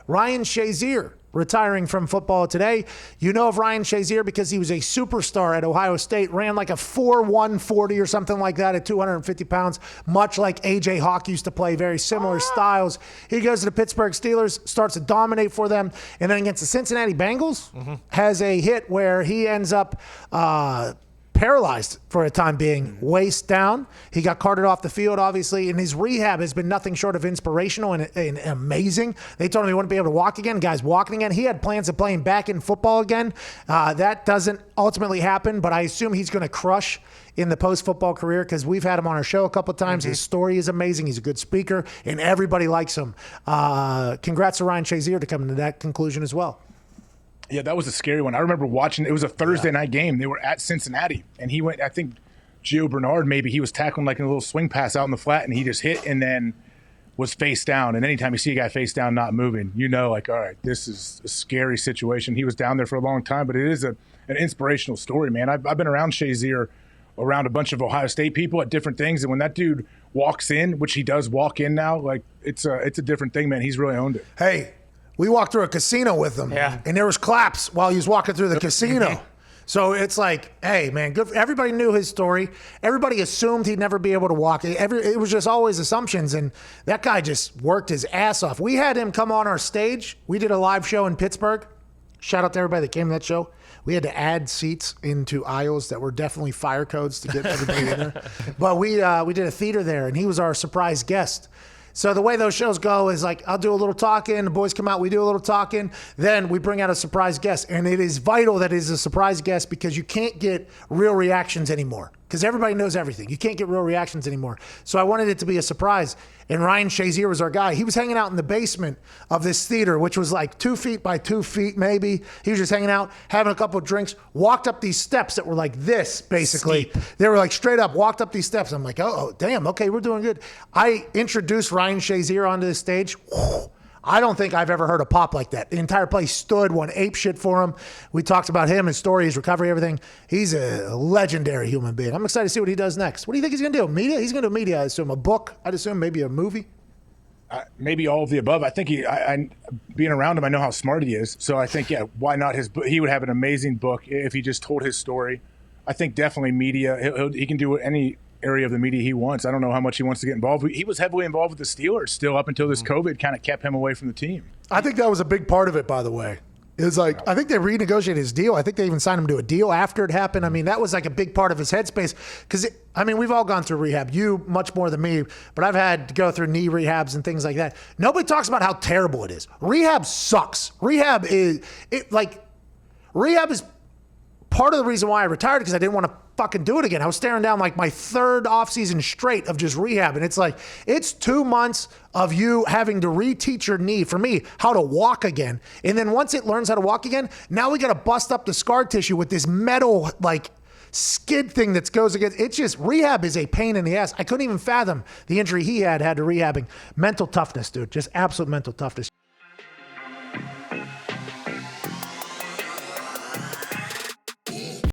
Ryan Shazier retiring from football today. You know of Ryan Shazier because he was a superstar at Ohio State, ran like a 4.140 or something like that at 250 pounds, much like A.J. Hawk used to play, very similar styles. He goes to the Pittsburgh Steelers, starts to dominate for them, and then against the Cincinnati Bengals, has a hit where he ends up paralyzed for a time being, waist down. He got carted off the field, obviously, and his rehab has been nothing short of inspirational and amazing. They told him he wouldn't be able to walk again. Guy's walking again. He had plans of playing back in football again. That doesn't ultimately happen, but I assume he's going to crush in the post-football career because we've had him on our show a couple of times. His story is amazing. He's a good speaker, and everybody likes him. Congrats to Ryan Shazier to come to that conclusion as well. Yeah, that was a scary one. I remember watching, it was a Thursday night game. They were at Cincinnati, and he went, I think Gio Bernard maybe, he was tackling like a little swing pass out in the flat, and he just hit and then was face down. And anytime you see a guy face down not moving, you know, like, all right, this is a scary situation. He was down there for a long time, but it is an inspirational story, man. I've been around Shazier, around a bunch of Ohio State people at different things, and when that dude walks in, which he does walk in now, like it's a different thing, man. He's really owned it. Hey, we walked through a casino with him, and there was claps while he was walking through the casino. So it's like, hey, man, good. Everybody knew his story. Everybody assumed he'd never be able to walk. It was just always assumptions, and that guy just worked his ass off. We had him come on our stage. We did a live show in Pittsburgh. Shout out to everybody that came to that show. We had to add seats into aisles that were definitely fire codes to get everybody in there. But we did a theater there, and he was our surprise guest. So the way those shows go is like, I'll do a little talking, the boys come out, we do a little talking, then we bring out a surprise guest. And it is vital that it is a surprise guest because you can't get real reactions anymore because everybody knows everything. You can't get real reactions anymore. So I wanted it to be a surprise. And Ryan Shazier was our guy. He was hanging out in the basement of this theater, which was like 2 feet by 2 feet maybe. He was just hanging out, having a couple of drinks, walked up these steps that were like this, basically. Steep. They were like straight up, walked up these steps. I'm like, oh, damn, okay, we're doing good. I introduced Ryan Shazier onto the stage. I don't think I've ever heard a pop like that. The entire place stood, went ape shit for him. We talked about him, his story, his recovery, everything. He's a legendary human being. I'm excited to see what he does next. What do you think he's going to do? Media? He's going to do media, I assume. A book, I'd assume, maybe a movie? Maybe all of the above. I think being around him, I know how smart he is. So I think, yeah, why not he would have an amazing book if he just told his story. I think definitely media. He can do any area of the media he wants. I don't know how much he wants to get involved. He was heavily involved with the Steelers still up until this COVID kind of kept him away from the team. I think that was a big part of it, by the way. It was like, I think they renegotiated his deal. I think they even signed him to a deal after it happened. I mean, that was like a big part of his headspace. Because, we've all gone through rehab. You much more than me. But I've had to go through knee rehabs and things like that. Nobody talks about how terrible it is. Rehab sucks. Rehab is part of the reason why I retired because I didn't want to fucking do it again. I was staring down like my third offseason straight of just rehab. And it's like, it's 2 months of you having to reteach your knee, for me, how to walk again. And then once it learns how to walk again, now we got to bust up the scar tissue with this metal, like, skid thing that goes against. It's just, rehab is a pain in the ass. I couldn't even fathom the injury he had to rehabbing. Mental toughness, dude. Just absolute mental toughness.